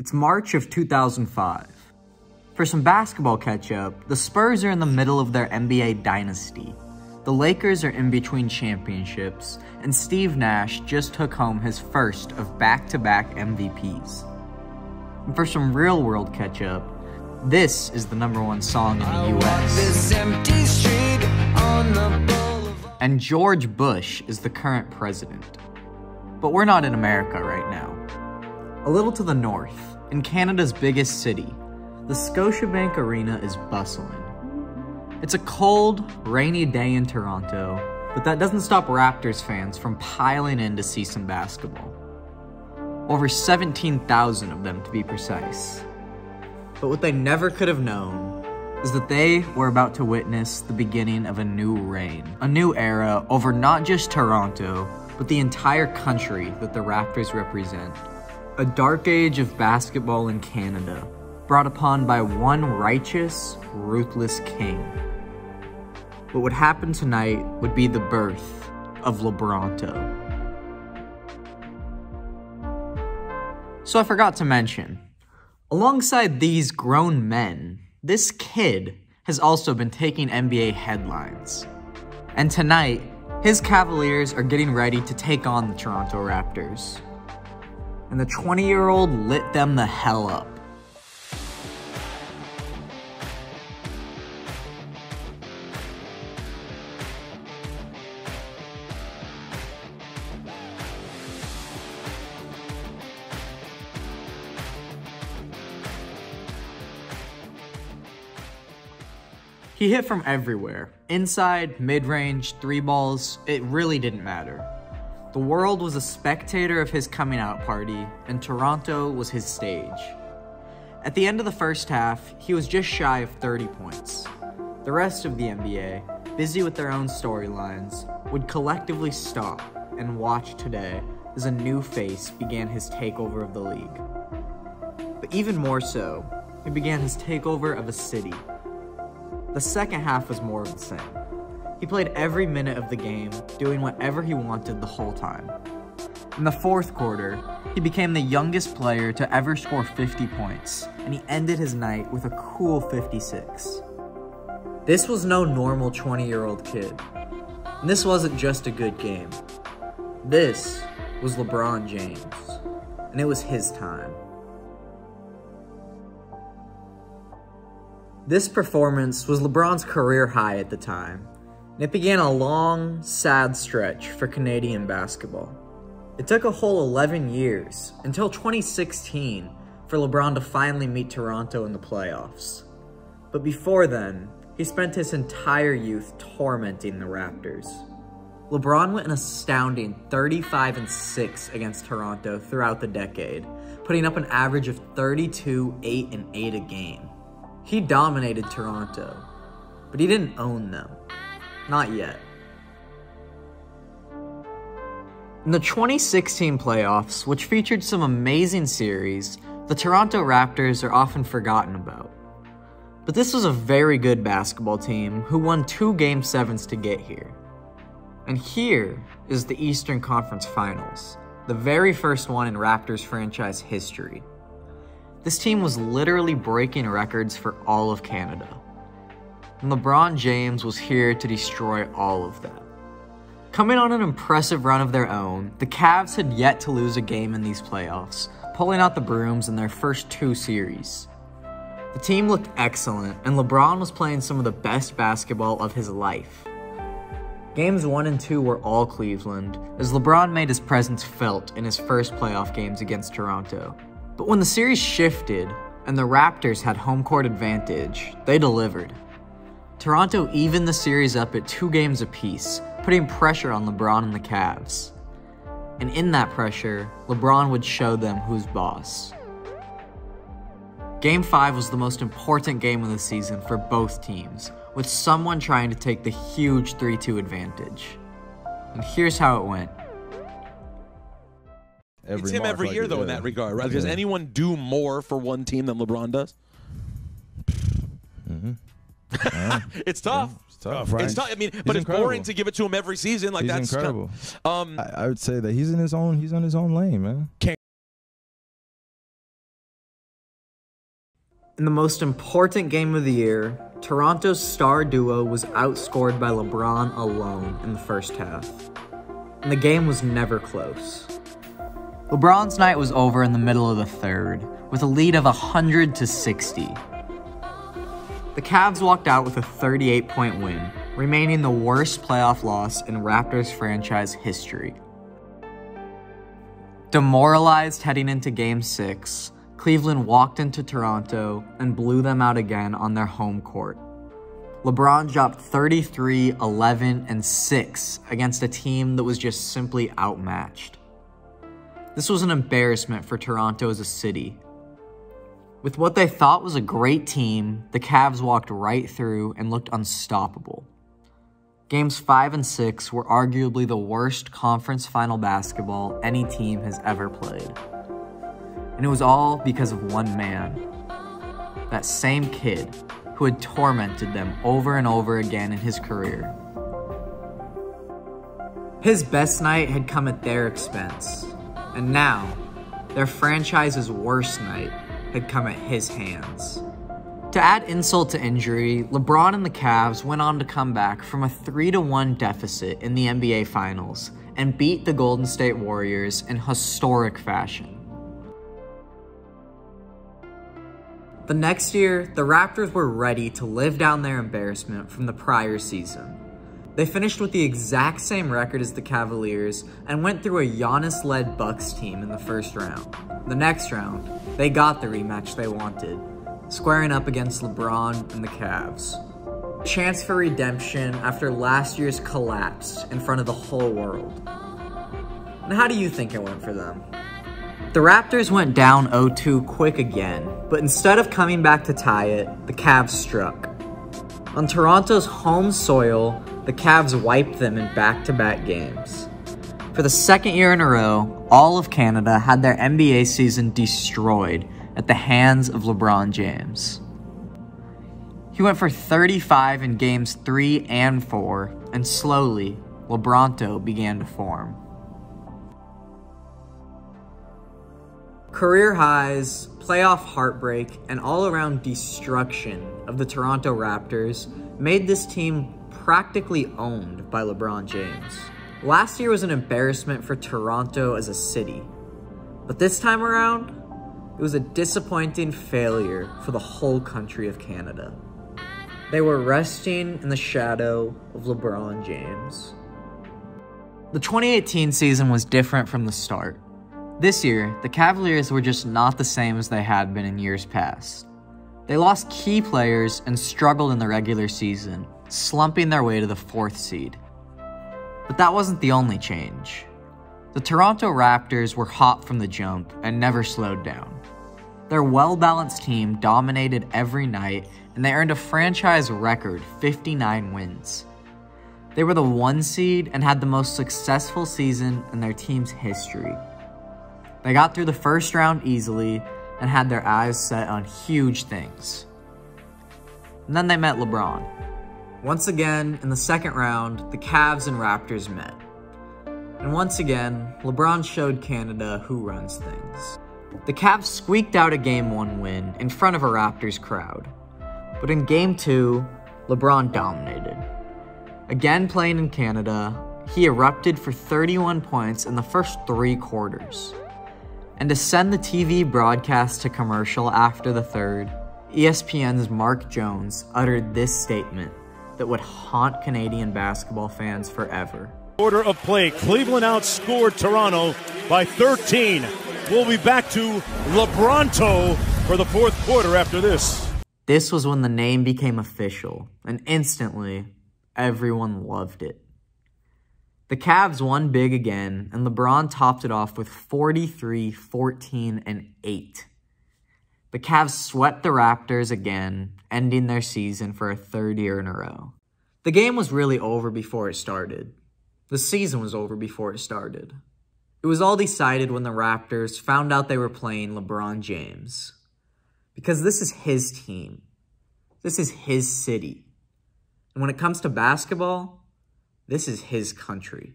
It's March of 2005. For some basketball catch-up, the Spurs are in the middle of their NBA dynasty. The Lakers are in between championships, and Steve Nash just took home his first of back-to-back MVPs. And for some real-world catch-up, this is the #1 song in the US. And George Bush is the current president. But we're not in America right now. A little to the north, in Canada's biggest city, the Scotiabank Arena is bustling. It's a cold, rainy day in Toronto, but that doesn't stop Raptors fans from piling in to see some basketball. Over 17,000 of them to be precise. But what they never could have known is that they were about to witness the beginning of a new reign, a new era over not just Toronto, but the entire country that the Raptors represent. A dark age of basketball in Canada, brought upon by one righteous, ruthless king. What would happen tonight would be the birth of Lebronto. So I forgot to mention, alongside these grown men, this kid has also been taking NBA headlines. And tonight, his Cavaliers are getting ready to take on the Toronto Raptors. And the 20-year-old lit them the hell up. He hit from everywhere. Inside, mid-range, three balls, it really didn't matter. The world was a spectator of his coming out party, and Toronto was his stage. At the end of the first half, he was just shy of 30 points. The rest of the NBA, busy with their own storylines, would collectively stop and watch today as a new face began his takeover of the league. But even more so, he began his takeover of a city. The second half was more of the same. He played every minute of the game, doing whatever he wanted the whole time. In the fourth quarter, he became the youngest player to ever score 50 points, and he ended his night with a cool 56. This was no normal 20-year-old kid. And this wasn't just a good game. This was LeBron James, and it was his time. This performance was LeBron's career high at the time, and it began a long, sad stretch for Canadian basketball. It took a whole 11 years, until 2016, for LeBron to finally meet Toronto in the playoffs. But before then, he spent his entire youth tormenting the Raptors. LeBron went an astounding 35-6 against Toronto throughout the decade, putting up an average of 32, 8, and 8 a game. He dominated Toronto, but he didn't own them. Not yet. In the 2016 playoffs, which featured some amazing series, the Toronto Raptors are often forgotten about. But this was a very good basketball team who won 2 Game 7s to get here. And here is the Eastern Conference Finals, the very first one in Raptors franchise history. This team was literally breaking records for all of Canada. And LeBron James was here to destroy all of that. Coming on an impressive run of their own, the Cavs had yet to lose a game in these playoffs, pulling out the brooms in their first 2 series. The team looked excellent, and LeBron was playing some of the best basketball of his life. Games 1 and 2 were all Cleveland, as LeBron made his presence felt in his first playoff games against Toronto. But when the series shifted, and the Raptors had home court advantage, they delivered. Toronto evened the series up at 2 games apiece, putting pressure on LeBron and the Cavs. And in that pressure, LeBron would show them who's boss. Game 5 was the most important game of the season for both teams, with someone trying to take the huge 3-2 advantage. And here's how it went. It's him every year, though, in that regard, right? Does anyone do more for one team than LeBron does? It's tough. Yeah, it's tough, right? It's tough. I mean, but it's boring to give it to him every season. Like, that's incredible. I would say that he's on his own lane, man. In the most important game of the year, Toronto's star duo was outscored by LeBron alone in the first half. And the game was never close. LeBron's night was over in the middle of the third, with a lead of 100-60. The Cavs walked out with a 38-point win, remaining the worst playoff loss in Raptors franchise history. Demoralized heading into Game 6, Cleveland walked into Toronto and blew them out again on their home court. LeBron dropped 33, 11, and 6 against a team that was just simply outmatched. This was an embarrassment for Toronto as a city. With what they thought was a great team, the Cavs walked right through and looked unstoppable. Games 5 and 6 were arguably the worst conference final basketball any team has ever played. And it was all because of one man. That same kid who had tormented them over and over again in his career. His best night had come at their expense. And now, their franchise's worst night had come at his hands. To add insult to injury, LeBron and the Cavs went on to come back from a 3-1 deficit in the NBA Finals and beat the Golden State Warriors in historic fashion. The next year, the Raptors were ready to live down their embarrassment from the prior season. They finished with the exact same record as the Cavaliers and went through a Giannis-led Bucks team in the first round. The next round, they got the rematch they wanted, squaring up against LeBron and the Cavs. Chance for redemption after last year's collapse in front of the whole world. And how do you think it went for them? The Raptors went down 0-2 quick again, but instead of coming back to tie it, the Cavs struck. On Toronto's home soil, the Cavs wiped them in back-to-back games. For the second year in a row, all of Canada had their NBA season destroyed at the hands of LeBron James. He went for 35 in games 3 and 4, and slowly, Lebronto began to form. Career highs, playoff heartbreak, and all-around destruction of the Toronto Raptors made this team practically owned by LeBron James. Last year was an embarrassment for Toronto as a city, but this time around, it was a disappointing failure for the whole country of Canada. They were resting in the shadow of LeBron James. The 2018 season was different from the start. This year, the Cavaliers were just not the same as they had been in years past. They lost key players and struggled in the regular season, slumping their way to the 4th seed. But that wasn't the only change. The Toronto Raptors were hot from the jump and never slowed down. Their well-balanced team dominated every night, and they earned a franchise record 59 wins. They were the 1 seed and had the most successful season in their team's history. They got through the first round easily and had their eyes set on huge things. And then they met LeBron. Once again, in the second round, the Cavs and Raptors met. And once again, LeBron showed Canada who runs things. The Cavs squeaked out a Game 1 win in front of a Raptors crowd. But in Game 2, LeBron dominated. Again playing in Canada, he erupted for 31 points in the first 3 quarters. And to send the TV broadcast to commercial after the third, ESPN's Mark Jones uttered this statement that would haunt Canadian basketball fans forever. Quarter of play, Cleveland outscored Toronto by 13. We'll be back to Lebronto for the 4th quarter after this. This was when the name became official, and instantly, everyone loved it. The Cavs won big again, and LeBron topped it off with 43, 14, and 8. The Cavs swept the Raptors again, ending their season for a 3rd year in a row. The game was really over before it started. The season was over before it started. It was all decided when the Raptors found out they were playing LeBron James. Because this is his team. This is his city. And when it comes to basketball, this is his country.